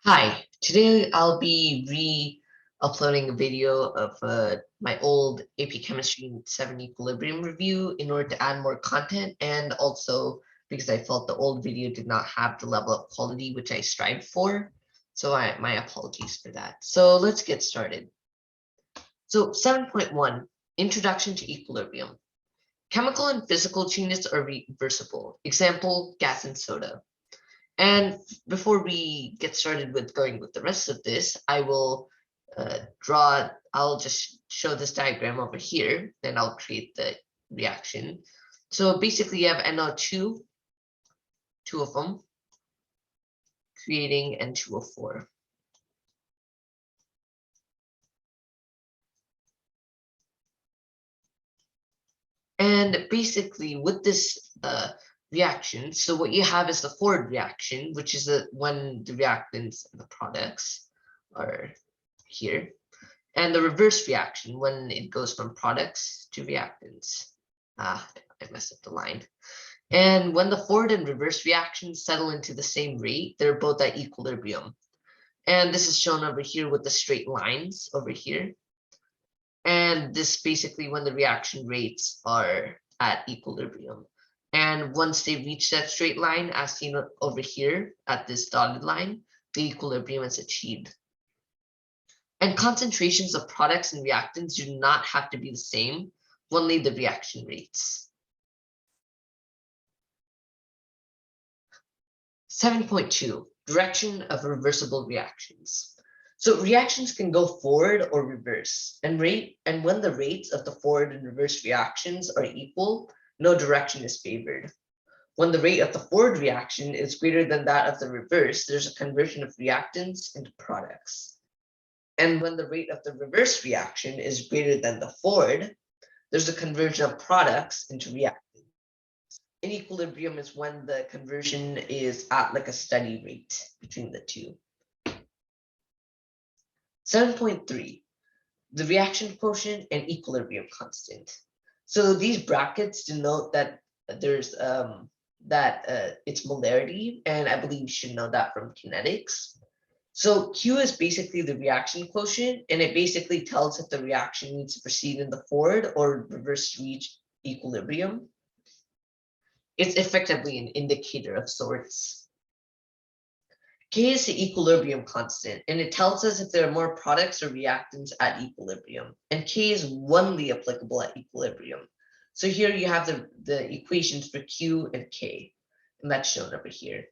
Hi, today I'll be re-uploading a video of my old AP Chemistry 7 Equilibrium review in order to add more content, and also because I felt the old video did not have the level of quality which I strived for. So my apologies for that. So let's get started. So 7.1, Introduction to Equilibrium. Chemical and physical changes are reversible. Example, gas and soda. And before we get started with going with the rest of this, I will I'll just show this diagram over here, then I'll create the reaction. So basically you have NO2, two of them, creating N2O4. And basically with this reaction, so what you have is the forward reaction, which is when the reactants and the products are here, and the reverse reaction when it goes from products to reactants. I messed up the line. And when the forward and reverse reactions settle into the same rate, they're both at equilibrium. And this is shown over here with the straight lines over here. And this basically when the reaction rates are at equilibrium. And once they reach that straight line, as seen over here at this dotted line, the equilibrium is achieved. And concentrations of products and reactants do not have to be the same, only the reaction rates. 7.2, direction of reversible reactions. So reactions can go forward or reverse, and when the rates of the forward and reverse reactions are equal, no direction is favored. When the rate of the forward reaction is greater than that of the reverse, there's a conversion of reactants into products. And when the rate of the reverse reaction is greater than the forward, there's a conversion of products into reactants. In equilibrium is when the conversion is at like a steady rate between the two. 7.3, the reaction quotient and equilibrium constant. So these brackets denote that there's its molarity, and I believe you should know that from kinetics. So Q is basically the reaction quotient, and it basically tells if the reaction needs to proceed in the forward or reverse to reach equilibrium. It's effectively an indicator of sorts. K is the equilibrium constant, and it tells us if there are more products or reactants at equilibrium. And K is only applicable at equilibrium. So here you have the equations for Q and K, and that's shown over here.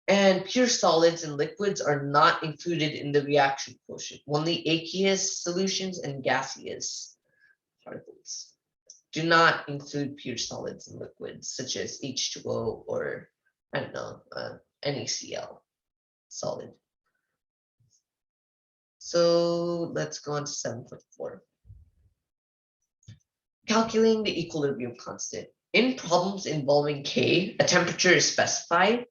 And pure solids and liquids are not included in the reaction quotient. Only aqueous solutions and gaseous particles do not include pure solids and liquids, such as H2O or, I don't know, NaCl solid. So let's go on to 7.4. Calculating the equilibrium constant. In problems involving K, a temperature is specified.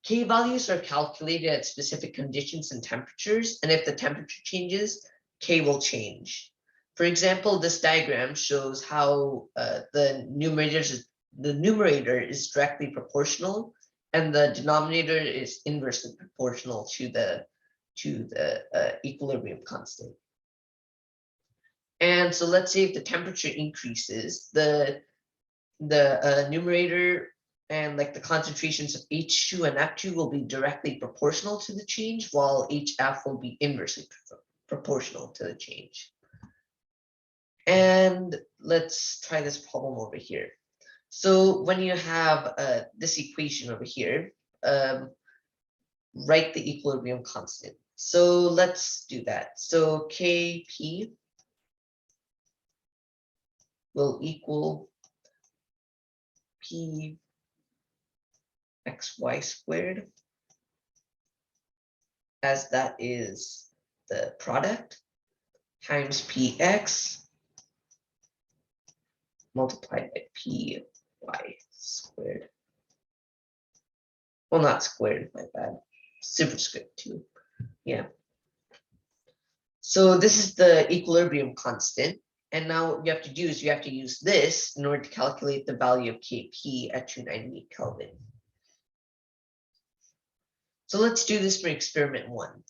K values are calculated at specific conditions and temperatures, and if the temperature changes, K will change. For example, this diagram shows how the numerator is directly proportional, and the denominator is inversely proportional to the equilibrium constant. And so let's say if the temperature increases, the numerator and like the concentrations of H2 and F2 will be directly proportional to the change, while HF will be inversely proportional to the change. And let's try this problem over here. So when you have this equation over here, write the equilibrium constant. So let's do that. So Kp will equal P xy squared, as that is the product, times px multiplied by py squared. Well, not squared, my bad. Superscript 2. Yeah. So this is the equilibrium constant. And now what you have to do is you have to use this in order to calculate the value of Kp at 298 Kelvin. So let's do this for experiment 1.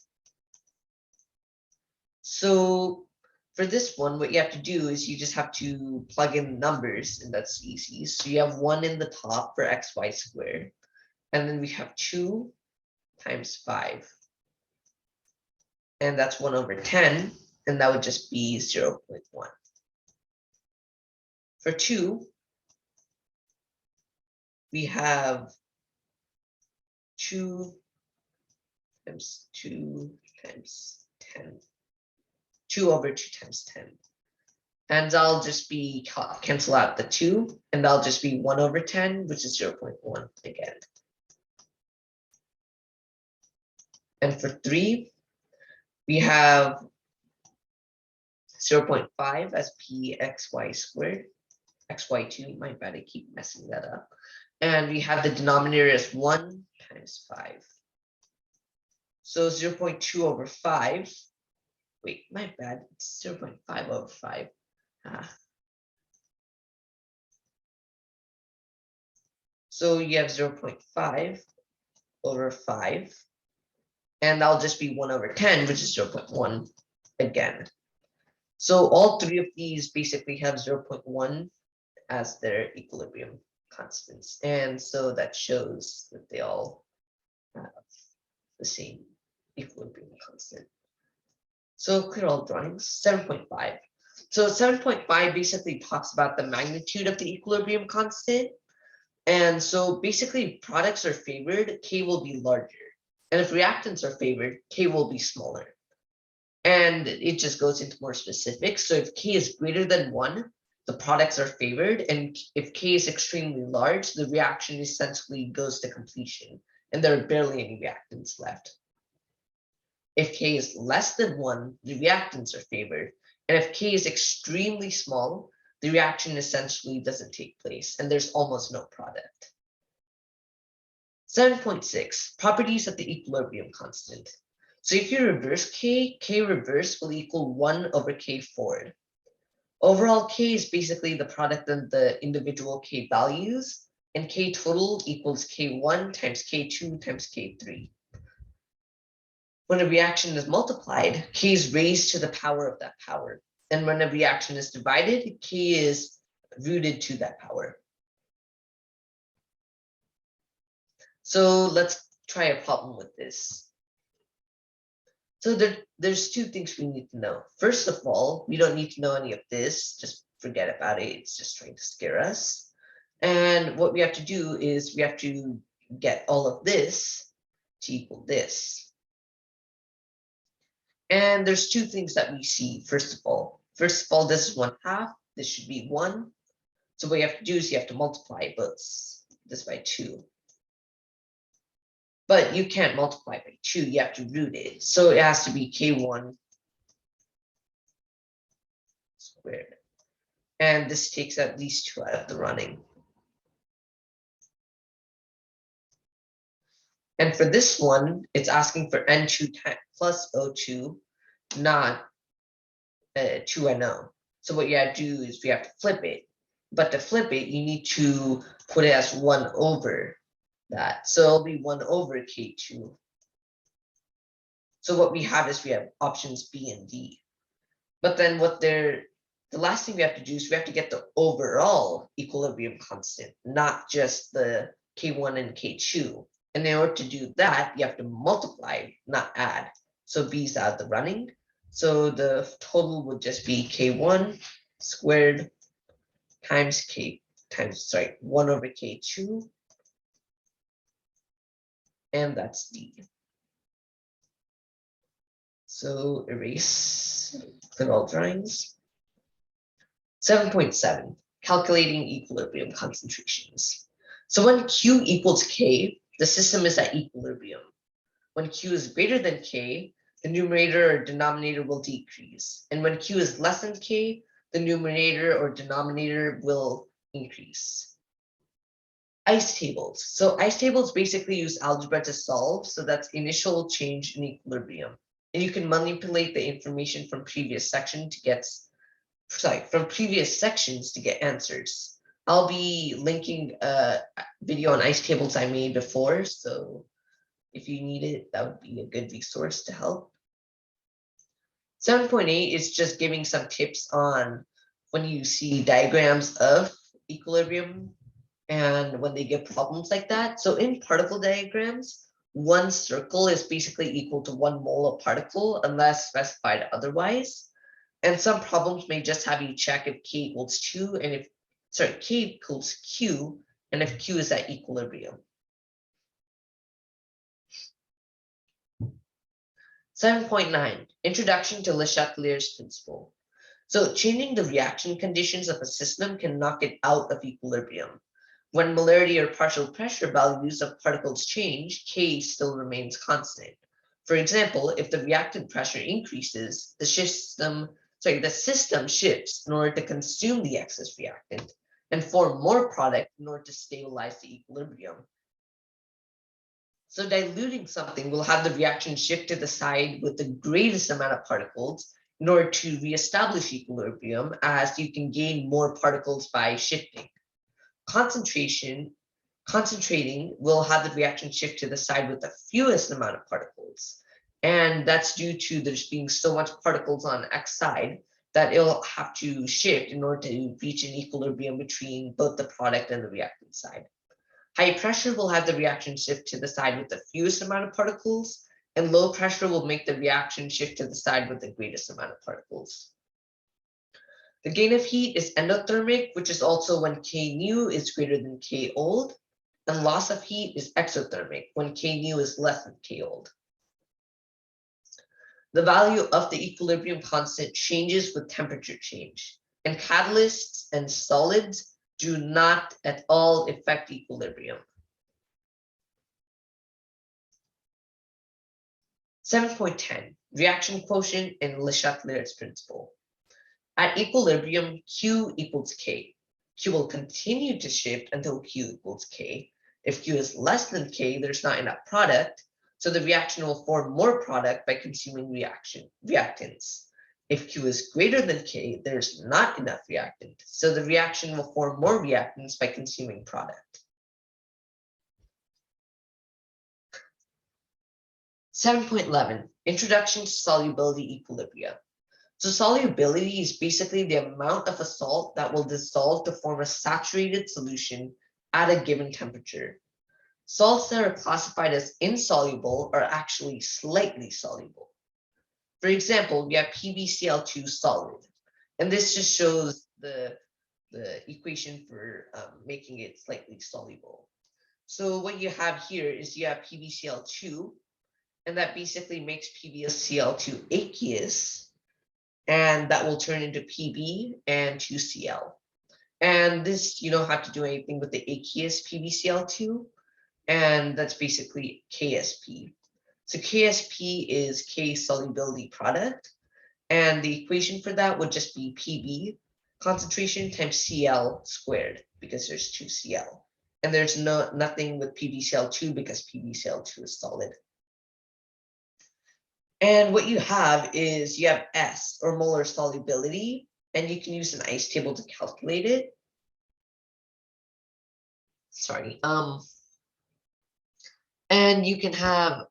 So for this one, what you have to do is you just have to plug in numbers, and that's easy. So you have 1 in the top for xy squared, and then we have 2 times 5. And that's 1/10, and that would just be 0.1. For 2, we have 2 times 2 times 10. 2/2 times 10. And I'll just be cancel out the 2, and that'll just be 1/10, which is 0.1 again. And for 3, we have 0.5 as pxy squared. xy2, my bad, I keep messing that up. And we have the denominator as 1 times 5. So 0.2/5. Wait, my bad, it's 0.5/5. So you have 0.5/5. And that'll just be 1/10, which is 0.1 again. So all 3 of these basically have 0.1 as their equilibrium constants. And so that shows that they all have the same equilibrium constant. So clear all drawings. 7.5. So 7.5 basically talks about the magnitude of the equilibrium constant. And so basically, if products are favored, K will be larger. And if reactants are favored, K will be smaller. And it just goes into more specifics. So if K is greater than 1, the products are favored. And if K is extremely large, the reaction essentially goes to completion. And there are barely any reactants left. If K is less than 1, the reactants are favored. And if K is extremely small, the reaction essentially doesn't take place, and there's almost no product. 7.6, properties of the equilibrium constant. So if you reverse K, K reverse will equal 1/K forward. Overall K is basically the product of the individual K values, and K total equals K1 times K2 times K3. When a reaction is multiplied, K is raised to the power of that power. And when a reaction is divided, K is rooted to that power. So let's try a problem with this. So there's 2 things we need to know. First of all, we don't need to know any of this. Just forget about it. It's just trying to scare us. And what we have to do is we have to get all of this to equal this. And there's 2 things that we see. First of all, this is 1/2. This should be 1. So what you have to do is you have to multiply both this by 2. But you can't multiply by 2. You have to root it. So it has to be K1 squared. And this takes at least 2 out of the running. And for this one, it's asking for N2 plus O2, not 2NO. So what you have to do is we have to flip it. But to flip it, you need to put it as 1/that. So it'll be 1/K2. So what we have is we have options B and D. But then the last thing we have to do is we have to get the overall equilibrium constant, not just the K1 and K2. And in order to do that, you have to multiply, not add. So B is out of the running. So the total would just be K1 squared times 1/K2. And that's D. So erase, clear all drawings. 7.7, calculating equilibrium concentrations. So when Q equals K, the system is at equilibrium. When Q is greater than K, the numerator or denominator will decrease. And when Q is less than K, the numerator or denominator will increase. Ice tables. So ice tables basically use algebra to solve. So that's initial change in equilibrium. And you can manipulate the information from previous sections to get answers. I'll be linking a video on ice tables I made before. So If you need it, that would be a good resource to help. 7.8 is just giving some tips on when you see diagrams of equilibrium and when they give problems like that. So in particle diagrams, one circle is basically equal to 1 mole of particle unless specified otherwise. And some problems may just have you check if K equals 2 and if, sorry, K equals Q and if Q is at equilibrium. 7.9, Introduction to Le Chatelier's principle. So changing the reaction conditions of a system can knock it out of equilibrium. When molarity or partial pressure values of particles change, K still remains constant. For example, if the reactant pressure increases, the system shifts in order to consume the excess reactant and form more product in order to stabilize the equilibrium. So diluting something will have the reaction shift to the side with the greatest amount of particles in order to reestablish equilibrium, as you can gain more particles by shifting. Concentrating will have the reaction shift to the side with the fewest amount of particles. And that's due to there's being so much particles on X side that it'll have to shift in order to reach an equilibrium between both the product and the reactant side. High pressure will have the reaction shift to the side with the fewest amount of particles, and low pressure will make the reaction shift to the side with the greatest amount of particles. The gain of heat is endothermic, which is also when K nu is greater than K old, and loss of heat is exothermic, when K nu is less than K old. The value of the equilibrium constant changes with temperature change, and catalysts and solids do not at all affect equilibrium. 7.10, Reaction quotient and Le Chatelier's principle. At equilibrium, Q equals K. Q will continue to shift until Q equals K. If Q is less than K, there's not enough product, so the reaction will form more product by consuming reactants. If Q is greater than K, there's not enough reactant, so the reaction will form more reactants by consuming product. 7.11, Introduction to Solubility Equilibria. So solubility is basically the amount of a salt that will dissolve to form a saturated solution at a given temperature. Salts that are classified as insoluble are actually slightly soluble. For example, we have PbCl2 solid, and this just shows the equation for making it slightly soluble. So what you have here is you have PbCl2, and that basically makes PbCl2 aqueous, and that will turn into Pb and 2Cl. And this, you don't have to do anything with the aqueous PbCl2, and that's basically KSP. So KSP is K solubility product, and the equation for that would just be Pb concentration times Cl squared, because there's 2Cl. And there's nothing with PbCl2 because PbCl2 is solid. And what you have is you have S, or molar solubility, and you can use an ice table to calculate it. Sorry. And you can have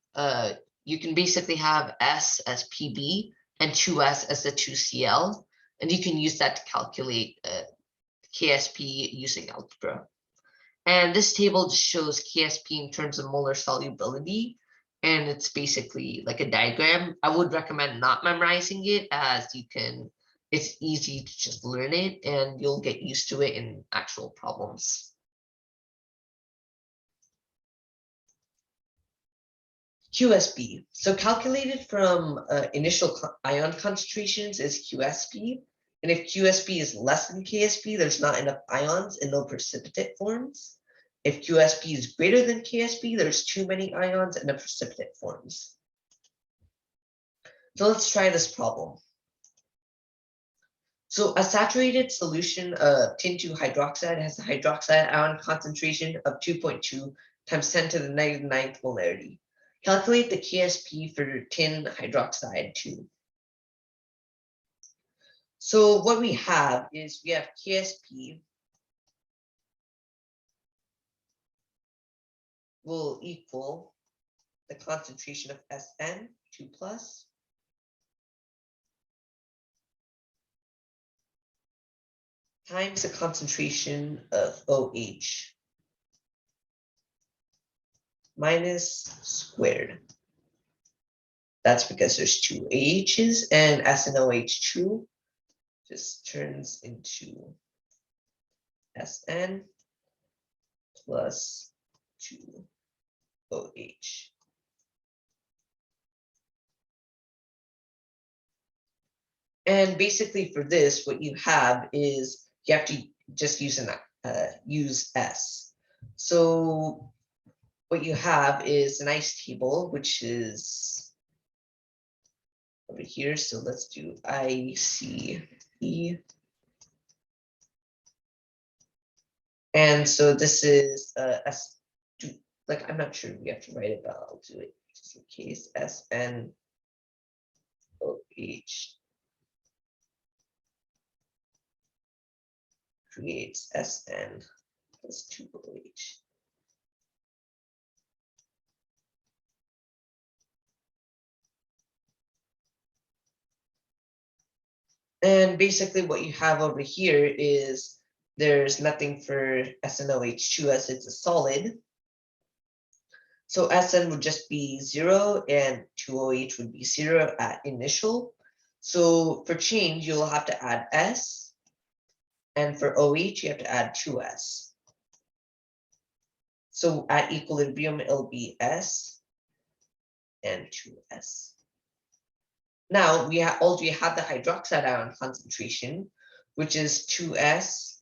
you can basically have S as Pb and 2S as the 2Cl, and you can use that to calculate KSP using algebra. And this table just shows KSP in terms of molar solubility, and it's basically like a diagram. I would recommend not memorizing it, as it's easy to just learn it and you'll get used to it in actual problems. QSP. So calculated from initial ion concentrations is QSP. And if QSP is less than KSP, there's not enough ions and no precipitate forms. If QSP is greater than KSP, there's too many ions and a precipitate forms. So let's try this problem. So a saturated solution of tin 2 hydroxide has a hydroxide ion concentration of 2.2 times 10 to the negative 9th molarity. Calculate the KSP for tin hydroxide 2. So what we have is we have KSP will equal the concentration of Sn, 2 plus, times the concentration of OH minus squared. That's because there's two AHs, and SnOH2 just turns into Sn plus 2OH. And basically for this, what you have is you have to just use S. So what you have is a nice table, which is over here. So let's do ICE. And so this is like, I'm not sure we have to write it, but I'll do it just in case. SnOH creates Sn plus 2OH. And basically what you have over here is there's nothing for SnOH2 as it's a solid. So Sn would just be 0 and 2OH would be 0 at initial. So for change, you'll have to add S. And for OH, you have to add 2S. So at equilibrium, it'll be S and 2S. Now we already have the hydroxide ion concentration, which is 2S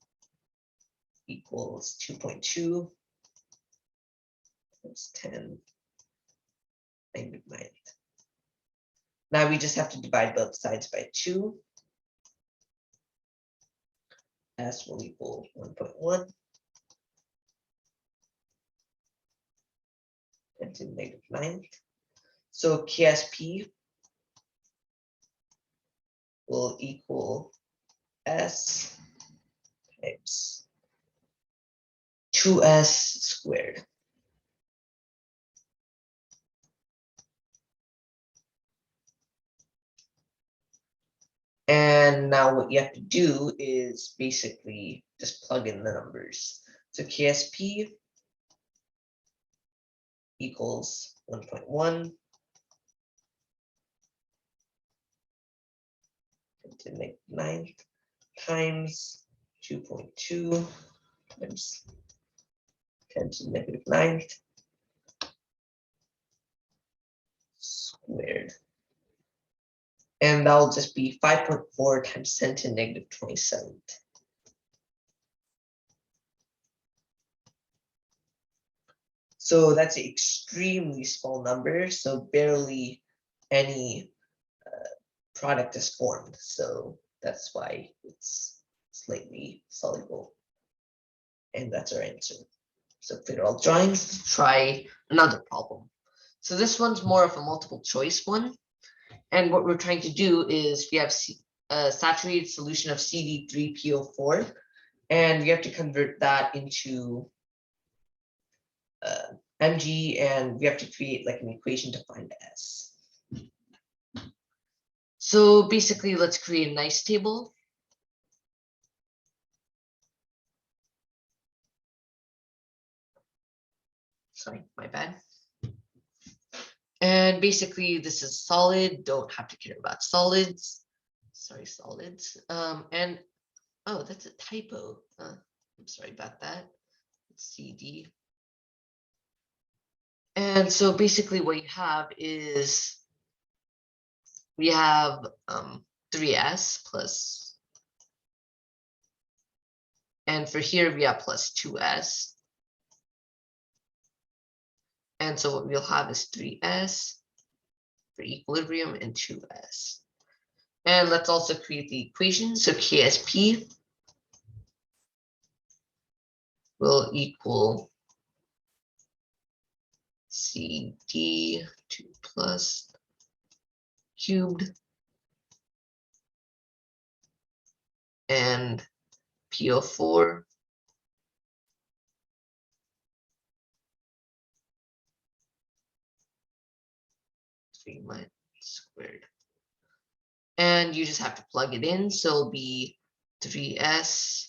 equals 2.2 times 10 negative 9. Now we just have to divide both sides by 2. S will equal 1.1 10 to the negative 9. So KSP will equal S times 2S squared. And now what you have to do is basically just plug in the numbers. So KSP equals 1.1 to the negative 9 times 2.2 times 10 to the negative 9 squared. And that'll just be 5.4 times 10 to the negative 27. So that's an extremely small number, so barely any product is formed. So that's why it's slightly soluble. And that's our answer. So for all drawings, try another problem. So this one's more of a multiple choice one. And what we're trying to do is we have a saturated solution of CD3PO4, and we have to convert that into Mg, and we have to create like an equation to find S. So basically, let's create a nice table. Sorry, my bad. And basically, this is solid. Don't have to care about solids. Sorry, solids. And oh, that's a typo. I'm sorry about that. CD. And so basically, what you have is we have 3s plus, and for here we have plus 2s. And so what we'll have is 3s for equilibrium and 2s. And let's also create the equation. So KSP will equal CD 2 plus cubed and PO4 Riemann squared. And you just have to plug it in. So it'll be 3s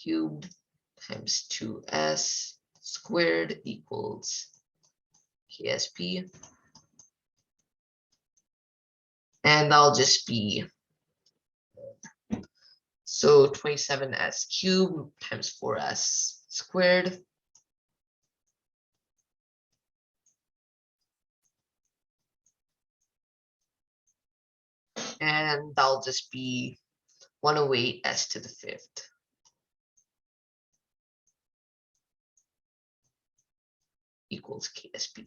cubed times 2s squared equals KSP. And that'll just be, so 27s cubed times 4s squared. And that'll just be 108 s to the 5th equals KSP.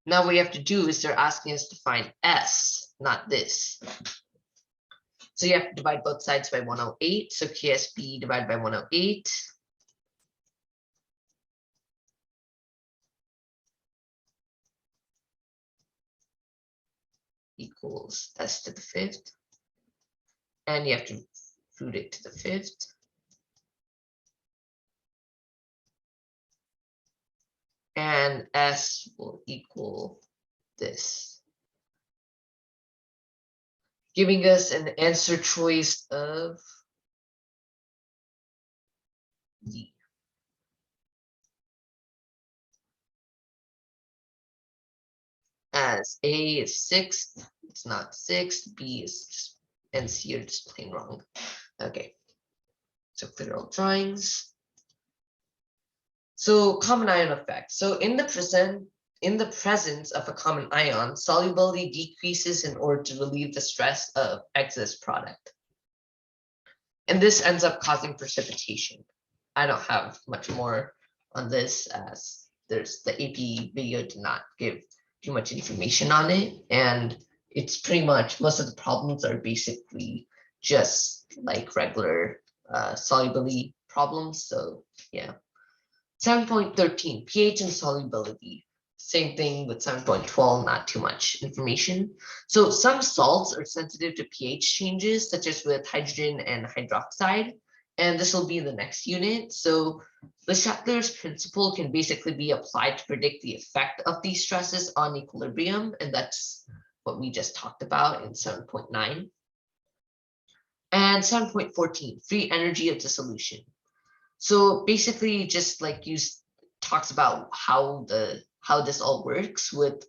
Now what you have to do is they're asking us to find s, not this. So you have to divide both sides by 108. So KSP divided by 108. Equals s to the 5th. And you have to root it to the 5th. And s will equal this, giving us an answer choice of D. As A is 6th, it's not 6th, B is just, and C are just plain wrong. Okay, so clear all drawings. So common ion effect. So in the presence of a common ion, solubility decreases in order to relieve the stress of excess product. And this ends up causing precipitation. I don't have much more on this, as there's the AP video did not give too much information on it. And it's pretty much, most of the problems are basically just like regular solubility problems. So yeah. 7.13, pH and solubility. Same thing with 7.12, not too much information. So some salts are sensitive to pH changes, such as with hydrogen and hydroxide. And this will be in the next unit. So Le Chatelier's principle can basically be applied to predict the effect of these stresses on equilibrium. And that's what we just talked about in 7.9. And 7.14, free energy of the solution. So basically, just like you talks about how this all works with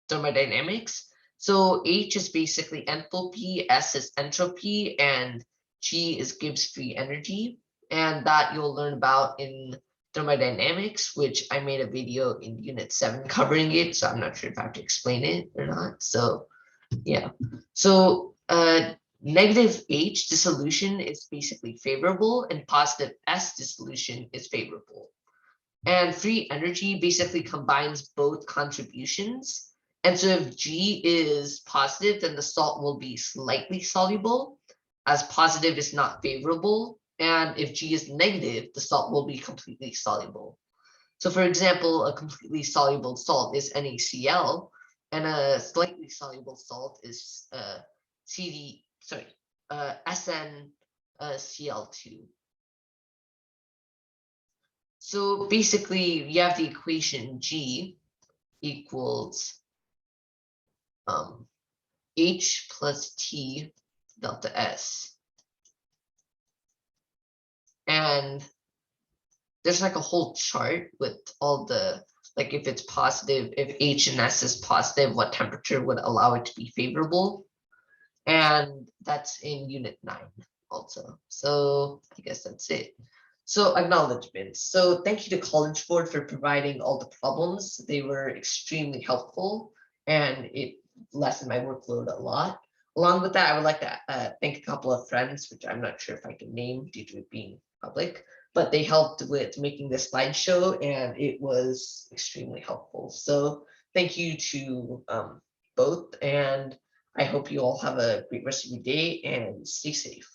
thermodynamics. So H is basically enthalpy, S is entropy, and G is Gibbs free energy. And that you'll learn about in thermodynamics, which I made a video in unit 7 covering it. So I'm not sure if I have to explain it or not. So yeah. So negative H dissolution is basically favorable, and positive S dissolution is favorable. And free energy basically combines both contributions. And so if G is positive, then the salt will be slightly soluble, as positive is not favorable. And if G is negative, the salt will be completely soluble. So for example, a completely soluble salt is NaCl, and a slightly soluble salt is SnCl2. So basically, you have the equation G equals H plus T delta S. And there's like a whole chart with all the, like if it's positive, if H and S is positive, what temperature would allow it to be favorable. And that's in unit 9 also. So I guess that's it. So acknowledgements. So thank you to College Board for providing all the problems. They were extremely helpful, and it lessened my workload a lot. Along with that, I would like to thank a couple of friends, which I'm not sure if I can name due to it being public, but they helped with making this slideshow, and it was extremely helpful. So thank you to both, and I hope you all have a great rest of your day and stay safe.